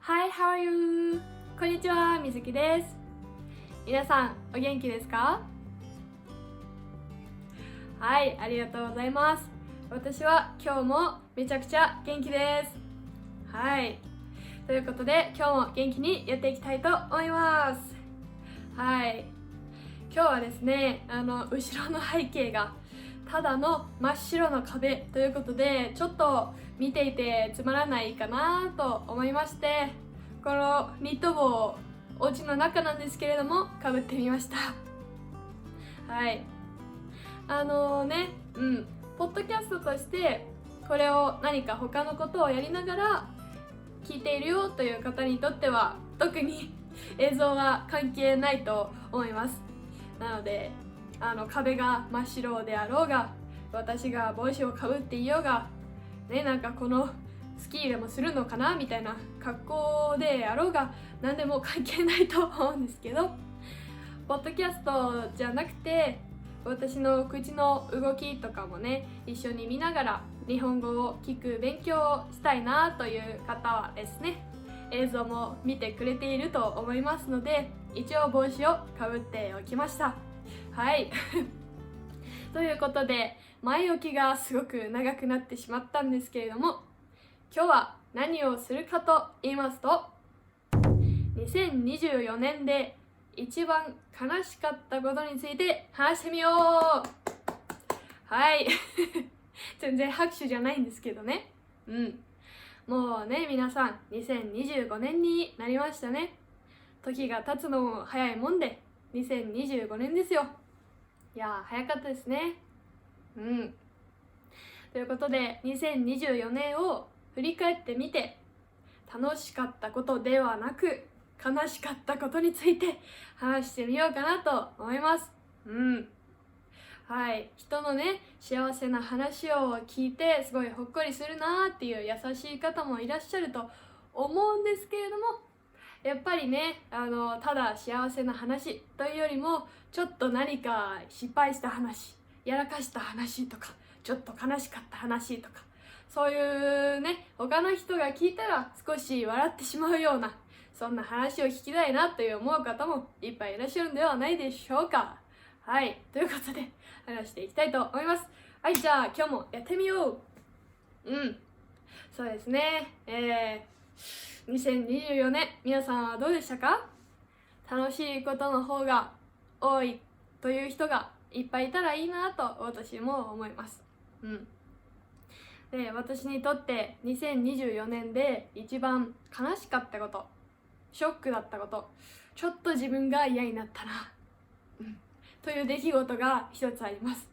Hi, how are you? こんにちは、みずきです。皆さん、お元気ですか？はい、ありがとうございます。私は今日もめちゃくちゃ元気です。はい。ということで、今日も元気にやっていきたいと思います。はい。今日はですね、後ろの背景がただの真っ白の壁ということで、ちょっと見ていてつまらないかなと思いまして、このニット帽をお家の中なんですけれどもかぶってみました。はい。ポッドキャストとしてこれを何か他のことをやりながら聞いているよという方にとっては特に映像は関係ないと思います。なので壁が真っ白であろうが、私が帽子をかぶっていようがね、なんかこのスキーでもするのかなみたいな格好であろうが何でも関係ないと思うんですけど、ポッドキャストじゃなくて私の口の動きとかもね一緒に見ながら日本語を聞く勉強をしたいなという方はですね、映像も見てくれていると思いますので、一応帽子をかぶっておきました。はいということで、前置きがすごく長くなってしまったんですけれども、今日は何をするかと言いますと、2024年で一番悲しかったことについて話してみよう。はい全然拍手じゃないんですけどね。もうね、皆さん2025年になりましたね。時が経つのも早いもんで2025年ですよ。いやー、早かったですね。ということで2024年を振り返ってみて、楽しかったことではなく悲しかったことについて話してみようかなと思います。はい、人のね幸せな話を聞いてすごいほっこりするなーっていう優しい方もいらっしゃると思うんですけれども、やっぱりねただ幸せな話というよりも、ちょっと何か失敗した話、やらかした話とか、ちょっと悲しかった話とか、そういうね他の人が聞いたら少し笑ってしまうような、そんな話を聞きたいなという思う方もいっぱいいらっしゃるんではないでしょうか。はい、ということで話していきたいと思います。はい、じゃあ今日もやってみよう。そうですね。2024年、皆さんはどうでしたか？楽しいことの方が多いという人がいっぱいいたらいいなと私も思います。で、私にとって2024年で一番悲しかったこと、ショックだったこと、ちょっと自分が嫌になったな、という出来事が一つあります。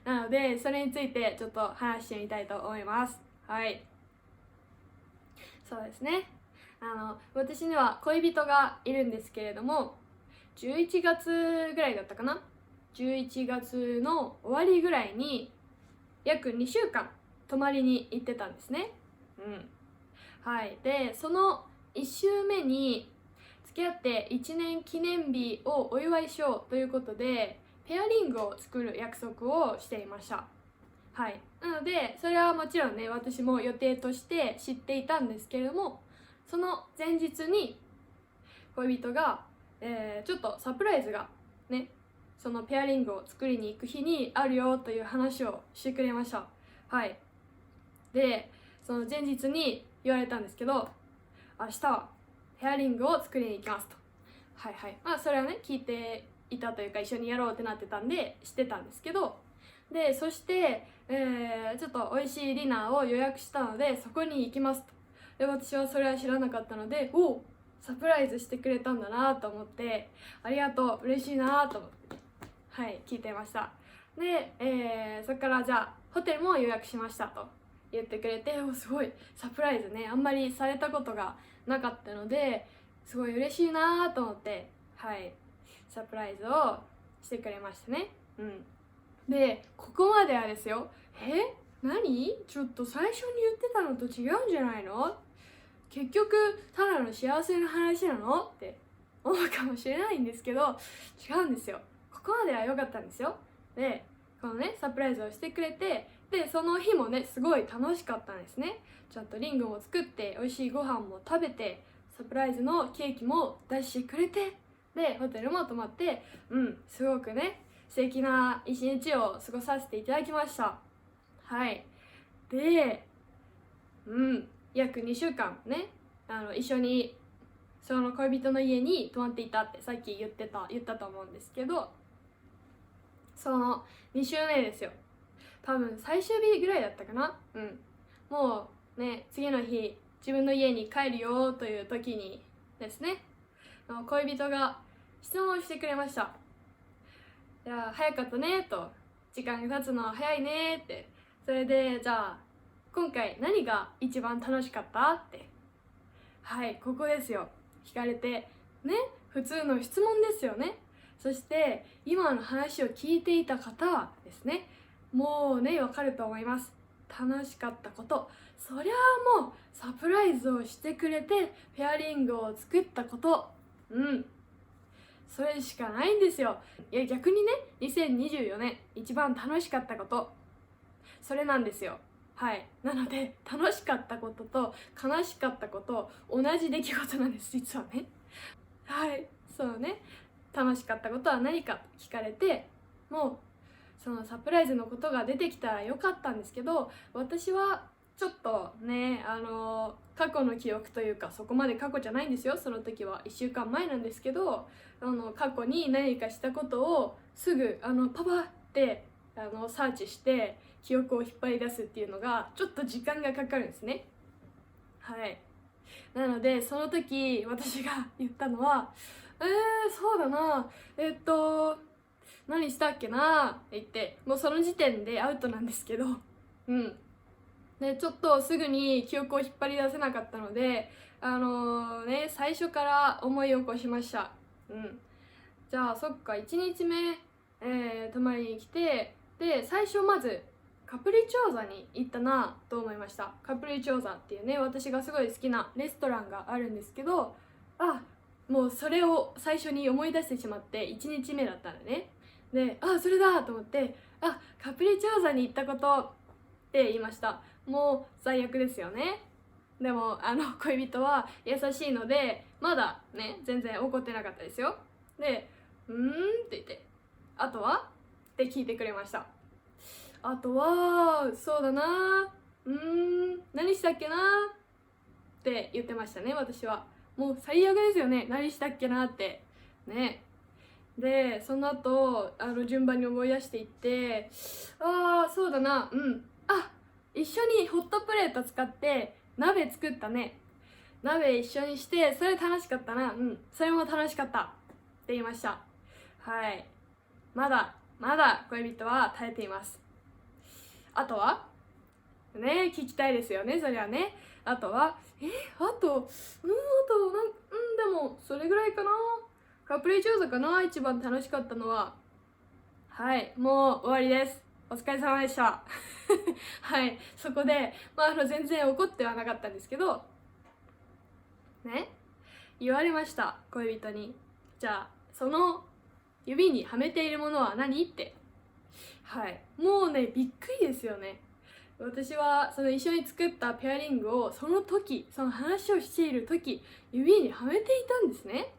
なのでそれについてちょっと話してみたいと思います。はい、そうですね。私には恋人がいるんですけれども、11月ぐらいだったかな、11月の終わりぐらいに約2週間泊まりに行ってたんですね。はい、でその1週目に付き合って1年記念日をお祝いしようということでペアリングを作る約束をしていました。はい、なのでそれはもちろんね私も予定として知っていたんですけれども、その前日に恋人が、ちょっとサプライズがね、そのペアリングを作りに行く日にあるよという話をしてくれました。はい、でその前日に言われたんですけど、明日はペアリングを作りに行きますと。それはね聞いていたというか、一緒にやろうってなってたんで知ってたんですけど、でそして、ちょっと美味しいディナーを予約したのでそこに行きますと。で私はそれは知らなかったので、サプライズしてくれたんだなと思って、ありがとう、嬉しいなと思って、聞いてました。で、そこからじゃあホテルも予約しましたと言ってくれて、すごいサプライズね、あんまりされたことがなかったのですごい嬉しいなと思って、サプライズをしてくれましたね。でここまではですよ、何ちょっと最初に言ってたのと違うんじゃないの、結局ただの幸せな話なのって思うかもしれないんですけど、違うんですよ。ここまでは良かったんですよ。でこのねサプライズをしてくれて、でその日もねすごい楽しかったんですね。ちょっとリングも作って美味しいご飯も食べて、サプライズのケーキも出してくれて、でホテルも泊まって、すごくね素敵な一日を過ごさせていただきました。はい。で、約2週間ね一緒にその恋人の家に泊まっていたってさっき言ったと思うんですけど、その2週目ですよ。多分最終日ぐらいだったかな。もうね、次の日自分の家に帰るよという時にですね、恋人が質問してくれました。いや早かったねと、時間が経つのは早いねって。それでじゃあ今回何が一番楽しかったって、はいここですよ。聞かれてね、普通の質問ですよね。そして今の話を聞いていた方はですね、もうね分かると思います。楽しかったこと、そりゃあもうサプライズをしてくれてペアリングを作ったこと、それしかないんですよ。いや逆にね、2024年一番楽しかったこと、それなんですよ。はい。なので楽しかったことと悲しかったこと同じ出来事なんです、実はね。はい、そうね。楽しかったことは何か聞かれて、もうそのサプライズのことが出てきたらよかったんですけど、私はちょっとね過去の記憶というか、そこまで過去じゃないんですよ。その時は1週間前なんですけど、過去に何かしたことをすぐパパってサーチして記憶を引っ張り出すっていうのがちょっと時間がかかるんですね。はい。なのでその時私が言ったのはそうだな何したっけなって言って、もうその時点でアウトなんですけど、でちょっとすぐに記憶を引っ張り出せなかったので最初から思い起こしました。じゃあそっか、1日目、泊まりに来て、で最初まずカプリチョーザに行ったなと思いました。カプリチョーザっていうね、私がすごい好きなレストランがあるんですけど、もうそれを最初に思い出してしまって、1日目だったんだね。でそれだと思って、カプリチョーザに行ったことって言いました。もう最悪ですよね。でも恋人は優しいのでまだね全然怒ってなかったですよ。でって言って、あとはって聞いてくれました。あとはそうだな、何したっけなって言ってましたね。私はもう最悪ですよね、何したっけなってね。でその後順番に思い出していって、そうだな、一緒にホットプレート使って鍋作ったね。鍋一緒にして、それ楽しかったな。それも楽しかったって言いました。はい。まだ恋人は耐えています。あとはね、聞きたいですよね、そりゃね。あとはでもそれぐらいかな。カプリチョーザかな、一番楽しかったのは。はい、もう終わりです。お疲れ様でしたはい、そこで全然怒ってはなかったんですけどね、言われました、恋人に。じゃあその指にはめているものは何って。はい、もうねびっくりですよね。私はその一緒に作ったペアリングをその話をしている時指にはめていたんですね。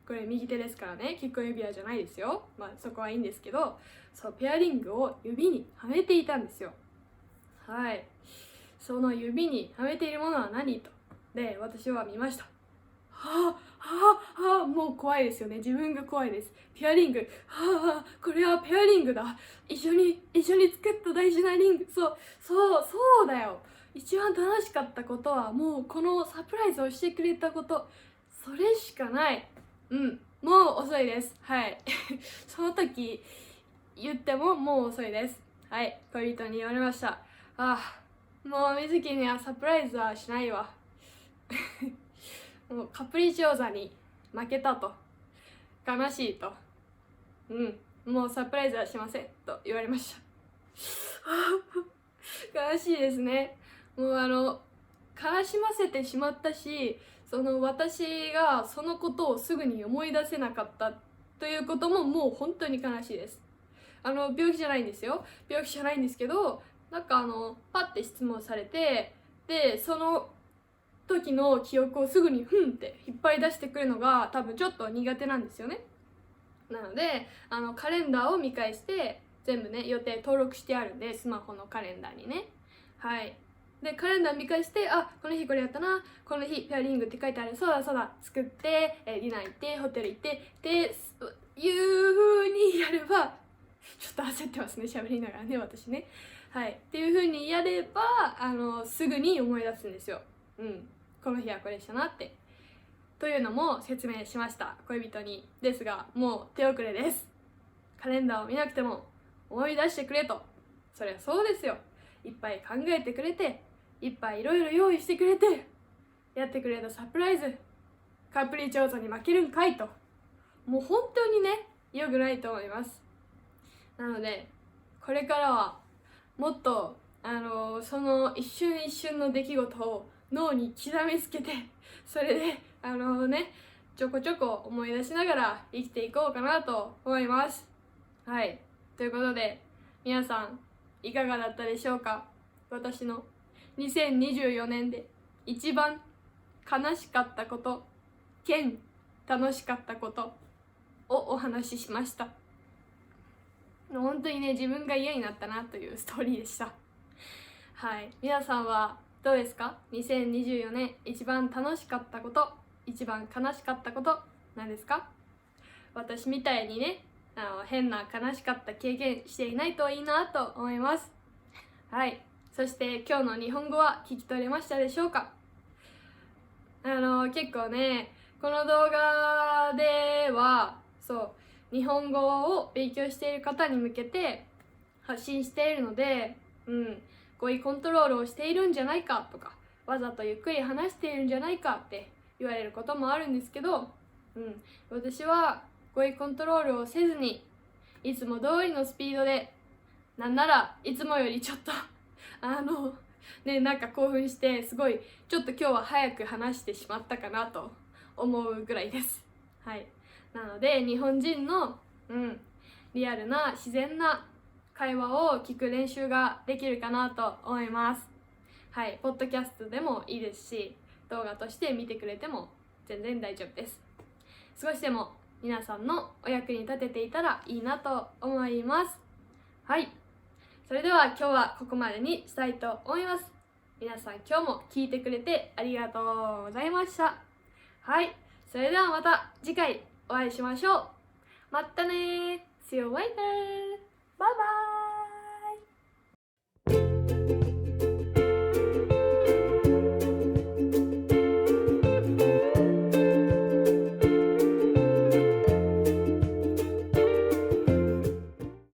これ右手ですからね、結婚指輪じゃないですよ。そこはいいんですけど、そうペアリングを指にはめていたんですよ。はい、その指にはめているものは何と。で私は見ました。もう怖いですよね。自分が怖いです。ペアリング、これはペアリングだ。一緒に作った大事なリング。そうだよ。一番楽しかったことはもうこのサプライズをしてくれたこと、それしかない。もう遅いです。はいその時言ってももう遅いです。はい、恋人に言われました。もう水木にはサプライズはしないわもうカプリチョーザに負けたと、悲しいと、もうサプライズはしませんと言われました悲しいですね。もう悲しませてしまったし、私がそのことをすぐに思い出せなかったということももう本当に悲しいです。病気じゃないんですよ。病気じゃないんですけど、パッて質問されて、で時の記憶をすぐにふんって引っ張り出してくるのが多分ちょっと苦手なんですよね。なのでカレンダーを見返して全部ね予定登録してあるんで、スマホのカレンダーにね。はい。でカレンダー見返して、あ、この日これやったな、この日ペアリングって書いてある、そうだそうだ、作って、ディナー行ってホテル行ってっていう風にやれば、ちょっと焦ってますね、喋りながらね、私ね。はい。っていう風にやればすぐに思い出すんですよ。この日はこれしたなって。というのも説明しました、恋人に。ですがもう手遅れです。カレンダーを見なくても思い出してくれと。そりゃそうですよ。いっぱい考えてくれて、いっぱいいろいろ用意してくれて、やってくれたサプライズ、カプリチョーザに負けるんかいと。もう本当にね、良くないと思います。なのでこれからはもっとその一瞬一瞬の出来事を脳に刻みつけて、それでちょこちょこ思い出しながら生きていこうかなと思います。はい。ということで皆さんいかがだったでしょうか。私の2024年で一番悲しかったこと兼楽しかったことをお話ししました。本当にね、自分が嫌になったなというストーリーでした。はい。皆さんはどうですか。2024年一番楽しかったこと、一番悲しかったこと何ですか。私みたいにね、変な悲しかった経験していないといいなと思います。はい。そして今日の日本語は聞き取れましたでしょうか。結構ね、この動画では日本語を勉強している方に向けて発信しているので、語彙コントロールをしているんじゃないかとか、わざとゆっくり話しているんじゃないかって言われることもあるんですけど、私は語彙コントロールをせずにいつも通りのスピードで、なんならいつもよりちょっとなんか興奮してすごいちょっと今日は早く話してしまったかなと思うぐらいです。はい。なので日本人のリアルな自然な会話を聞く練習ができるかなと思います。はい。ポッドキャストでもいいですし、動画として見てくれても全然大丈夫です。少しでも皆さんのお役に立てていたらいいなと思います。はい。それでは今日はここまでにしたいと思います。皆さん今日も聞いてくれてありがとうございました。はい。それではまた次回お会いしましょう。またねー。See you later. Bye bye.